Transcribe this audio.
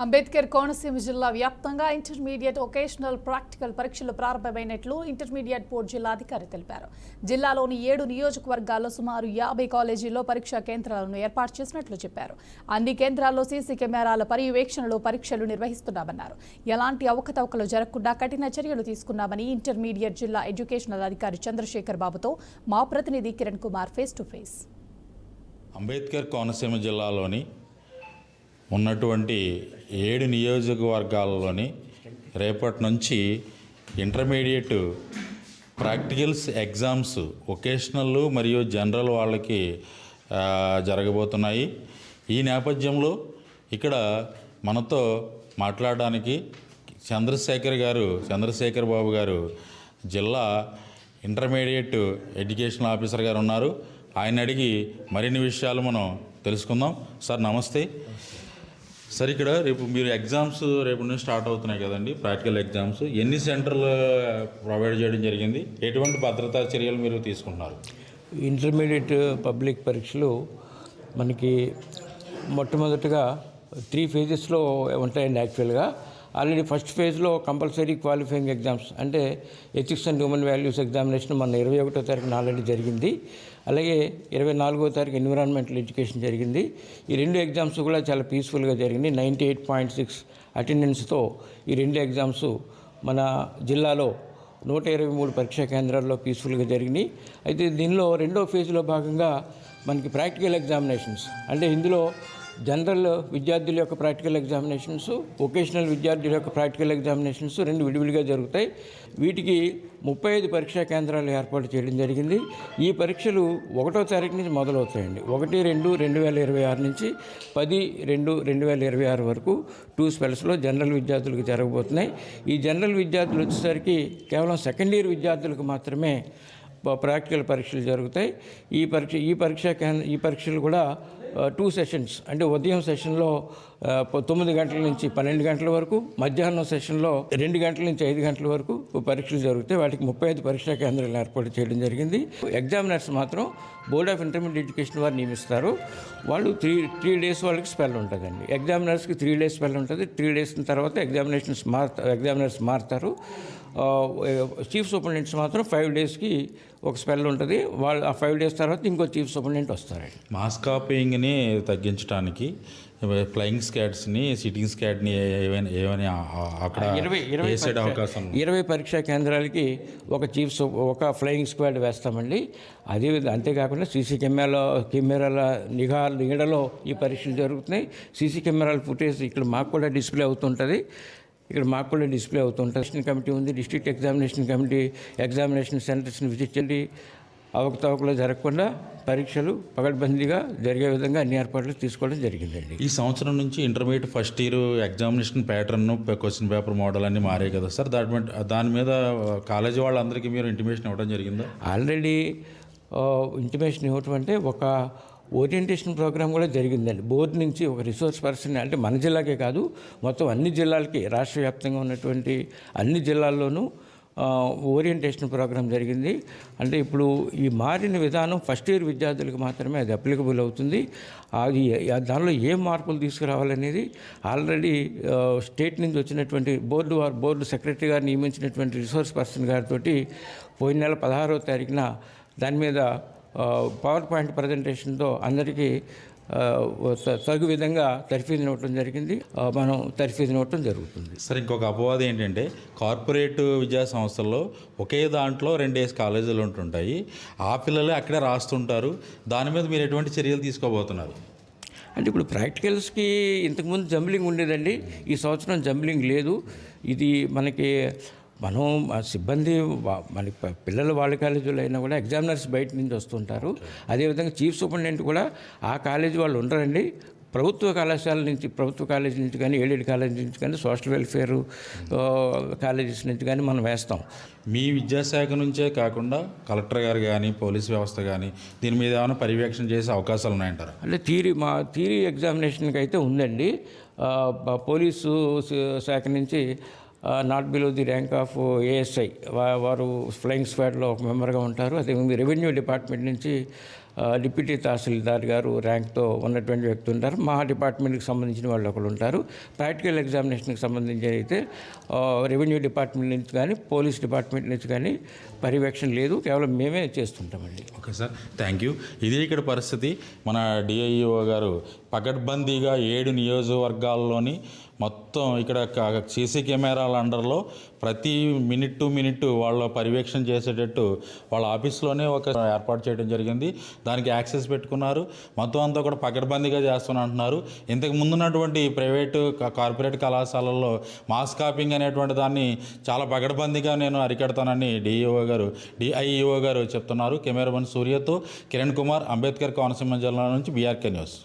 అంబేద్కర్ కోనసీమ జిల్లా వ్యాప్తంగా intermediate vocational practical పరీక్షలు ప్రారంభమైనట్లు ఇంటర్మీడియట్ బోర్డు జిల్లా అధికారి తెలిపారు. జిల్లాలోని 7 నియోజకవర్గాల్లో సుమారు 50 కాలేజీల్లో పరీక్షా కేంద్రాలను ఏర్పాటు చేసినట్లు చెప్పారు. అన్ని కేంద్రాల్లో సీసీ కెమెరాల పర్యవేక్షణలో పరీక్షలు నిర్వహిస్తున్నామన్నారు. ఎలాంటి అవకతవకలు జరగకుండా కఠిన చర్యలు తీసుకున్నామని ఇంటర్మీడియట్ జిల్లా ఎడ్యుకేషనల్ అధికారి చంద్రశేఖర్ బాబుతో మా ప్రతినిధి Kiran Kumar face to face. Ambedkar Konaseema జిల్లాలోని ఉన్నటువంటి 7 నియోజకవర్గాల్లోని రేపటి నుంచి ఇంటర్మీడియట్ ప్రాక్టికల్స్ ఎగ్జామ్స్ వొకేషనల్ మరియు జనరల్ వాళ్ళకి జరగబోతున్నాయి. ఈ నేపథ్యంలో ఇక్కడ మనతో మాట్లాడడానికి చంద్రశేఖర్ బాబు గారు జిల్లా ఇంటర్మీడియట్ ఎడ్యుకేషనల్ ఆఫీసర్ గారు ఉన్నారు. ఆయన అడిగి మరిన్ని విషయాలు మనం తెలుసుకుందాం. సార్ నమస్తే. సార్, ఇక్కడ రేపు మీరు ఎగ్జామ్స్ రేపు నుంచి స్టార్ట్ అవుతున్నాయి కదండి, ప్రాక్టికల్ ఎగ్జామ్స్. ఎన్ని సెంటర్లు ప్రొవైడ్ చేయడం జరిగింది? ఎటువంటి భద్రతా చర్యలు మీరు తీసుకుంటున్నారు? ఇంటర్మీడియట్ పబ్లిక్ పరీక్షలు మనకి మొట్టమొదటిగా 3 ఫేజెస్లో ఉంటాయండి. యాక్చువల్గా ఆల్రెడీ ఫస్ట్ ఫేజ్లో కంపల్సరీ క్వాలిఫైయింగ్ ఎగ్జామ్స్ అంటే ethics and human values examination మన 21వ తారీఖున ఆల్రెడీ జరిగింది. అలాగే 24వ తారీఖు ఎన్విరాన్మెంటల్ ఎడ్యుకేషన్ జరిగింది. ఈ 2 ఎగ్జామ్స్ కూడా చాలా పీస్ఫుల్గా జరిగింది. 98.6 అటెండెన్స్తో ఈ 2 ఎగ్జామ్స్ మన జిల్లాలో 123 పరీక్షా కేంద్రాల్లో పీస్ఫుల్గా జరిగినాయి. అయితే దీనిలో 2వ ఫేజ్లో భాగంగా మనకి ప్రాక్టికల్ ఎగ్జామినేషన్స్ అంటే ఇందులో జనరల్ విద్యార్థుల యొక్క ప్రాక్టికల్ ఎగ్జామినేషన్స్, వొకేషనల్ విద్యార్థుల యొక్క ప్రాక్టికల్ ఎగ్జామినేషన్స్ 2 విడివిడిగా జరుగుతాయి. వీటికి 35 పరీక్షా కేంద్రాలు ఏర్పాటు చేయడం జరిగింది. ఈ పరీక్షలు 1వ తారీఖు నుంచి మొదలవుతాయండి. 1-2-2026 నుంచి 10-2-2026 వరకు 2 స్పెల్స్లో జనరల్ విద్యార్థులకు జరగబోతున్నాయి. ఈ జనరల్ విద్యార్థులు వచ్చేసరికి కేవలం సెకండ్ ఇయర్ విద్యార్థులకు మాత్రమే ప్రాక్టికల్ పరీక్షలు జరుగుతాయి. ఈ పరీక్షలు కూడా 2 సెషన్స్ అంటే ఉదయం సెషన్లో 9 గంటల నుంచి 12 గంటల వరకు, మధ్యాహ్నం సెషన్లో 2 గంటల నుంచి 5 గంటల వరకు పరీక్షలు జరుగుతాయి. వాటికి 35 పరీక్షా కేంద్రాలు ఏర్పాటు చేయడం జరిగింది. ఎగ్జామినర్స్ మాత్రం బోర్డ్ ఆఫ్ ఇంటర్మీడియట్ ఎడ్యుకేషన్ వారు నియమిస్తారు. వాళ్ళు 3 డేస్ వాళ్ళకి స్పెల్ ఉంటుందండి. ఎగ్జామినర్స్కి 3 డేస్ స్పెల్ ఉంటుంది. 3 డేస్ తర్వాత ఎగ్జామినర్స్ మారుతారు. చీఫ్ సూపరింటెండెంట్స్ మాత్రం 5 డేస్కి ఒక స్పెల్ ఉంటుంది. వాళ్ళు ఆ 5 డేస్ తర్వాత ఇంకో చీఫ్ సూపరింటెండెంట్ వస్తారండి. మాస్ కాపీయింగ్ని తగ్గించడానికి ఫ్లయింగ్ స్క్వాడ్స్ని, సిట్టింగ్ స్క్వాడ్ని ఏమైనా అక్కడ 20 పరీక్షా కేంద్రాలకి ఒక ఫ్లయింగ్ స్క్వాడ్ వేస్తామండి. అంతేకాకుండా సీసీ కెమెరాల నీడలో ఈ పరీక్షలు జరుగుతున్నాయి. సీసీ కెమెరాల ఫుటేజ్ ఇక్కడ మాకు కూడా డిస్ప్లే అవుతుంటుంది. కమిటీ ఉంది. డిస్ట్రిక్ట్ ఎగ్జామినేషన్ కమిటీ ఎగ్జామినేషన్ సెంటర్స్ని విజిట్ చేయండి. అవకతవకలు జరగకుండా పరీక్షలు పకడ్బందీగా జరిగే విధంగా అన్ని ఏర్పాట్లు తీసుకోవడం జరిగిందండి. ఈ సంవత్సరం నుంచి intermediate first year examination pattern, question paper model అన్నీ మారాయి కదా సార్. దాని మీద కాలేజీ వాళ్ళందరికీ మీరు ఇంటిమేషన్ ఇవ్వడం జరిగిందా? ఆల్రెడీ ఇంటిమేషన్ ఇవ్వటం అంటే ఒక ఓరియంటేషన్ ప్రోగ్రామ్ కూడా జరిగిందండి. బోర్డు నుంచి ఒక రిసోర్స్ పర్సన్ అంటే మన జిల్లాకే కాదు మొత్తం అన్ని జిల్లాలకి, రాష్ట్ర వ్యాప్తంగా ఉన్నటువంటి అన్ని జిల్లాల్లోనూ ఓరియంటేషన్ ప్రోగ్రాం జరిగింది. అంటే ఇప్పుడు ఈ మారిన విధానం ఫస్ట్ ఇయర్ విద్యార్థులకు మాత్రమే అది అప్లికబుల్ అవుతుంది. దానిలో ఏం మార్పులు తీసుకురావాలనేది ఆల్రెడీ స్టేట్ నుంచి వచ్చినటువంటి బోర్డు సెక్రటరీ గారు నియమించినటువంటి రిసోర్స్ పర్సన్ గారితో పోయిన నెల 16వ తారీఖున దాని మీద పవర్ పాయింట్ ప్రజెంటేషన్తో అందరికీ తగు విధంగా తర్ఫీదుని ఇవ్వటం జరిగింది. మనం తర్ఫీదుని ఇవ్వటం జరుగుతుంది. సార్, ఇంకొక అపవాదం ఏంటంటే కార్పొరేట్ విద్యా సంస్థల్లో ఒకే దాంట్లో 2 కాలేజీలు ఉంటుంటాయి. ఆ పిల్లలే అక్కడే రాస్తుంటారు. దాని మీద మీరు ఎటువంటి చర్యలు తీసుకోబోతున్నారు? అంటే ఇప్పుడు ప్రాక్టికల్స్కి ఇంతకుముందు జంబ్లింగ్ ఉండేదండి. ఈ సంవత్సరం జంబ్లింగ్ లేదు. ఇది మనకి సిబ్బంది మన పిల్లలు వాళ్ళ కాలేజీలో అయినా కూడా ఎగ్జామినర్స్ బయట నుంచి వస్తుంటారు. అదేవిధంగా చీఫ్ సూపరింటెండెంట్ కూడా ఆ కాలేజీ వాళ్ళు ఉండరండి. ప్రభుత్వ కాలేజీ నుంచి కానీ, ఎయిడెడ్ కాలేజీ నుంచి కానీ, సోషల్ వెల్ఫేర్ కాలేజెస్ నుంచి కానీ మనం వేస్తాం. మీ విద్యాశాఖ నుంచే కాకుండా కలెక్టర్ గారు కానీ, పోలీస్ వ్యవస్థ కానీ దీని మీద ఏమైనా పర్యవేక్షణ చేసే అవకాశాలు ఉన్నాయంటారా? అంటే థియరీ ఎగ్జామినేషన్కి అయితే ఉందండి. పోలీసు శాఖ నుంచి not below the rank of ASI వారు ఫ్లయింగ్ స్క్వాడ్లో ఒక మెంబర్గా ఉంటారు. అదేవిధంగా రెవెన్యూ డిపార్ట్మెంట్ నుంచి డిప్యూటీ తహసీల్దార్ గారు ర్యాంక్తో ఉన్నటువంటి వ్యక్తి ఉంటారు. మా డిపార్ట్మెంట్కి సంబంధించిన వాళ్ళు ఒకరు ఉంటారు. ప్రాక్టికల్ ఎగ్జామినేషన్కి సంబంధించి అయితే రెవెన్యూ డిపార్ట్మెంట్ నుంచి కానీ పోలీస్ డిపార్ట్మెంట్ నుంచి కానీ పర్యవేక్షణ లేదు, కేవలం మేమే చేస్తుంటామండి. Okay sir, thank you. ఇది ఇక్కడ పరిస్థితి. మన డిఐఓ గారు పకడ్బందీగా 7 నియోజకవర్గాల్లోని మొత్తం ఇక్కడ సీసీ కెమెరాల అండర్లో ప్రతి మినిట్ టు మినిట్ వాళ్ళ పర్యవేక్షణ చేసేటట్టు వాళ్ళ ఆఫీస్లోనే ఒక ఏర్పాటు చేయడం జరిగింది. దానికి యాక్సెస్ పెట్టుకున్నారు. మొత్తం అంతా కూడా పకడ్బందీగా చేస్తున్నా అంటున్నారు. ఇంతకు ముందున్నటువంటి ప్రైవేటు కార్పొరేట్ కళాశాలల్లో మాస్ కాపింగ్ అనేటువంటి దాన్ని చాలా పకడ్బందీగా నేను అరికడతానని డిఐఓ గారు చెప్తున్నారు. కెమెరామన్ సూర్యతో కిరణ్ కుమార్, అంబేద్కర్ కోనసీమ జిల్లా నుంచి బీఆర్కే న్యూస్.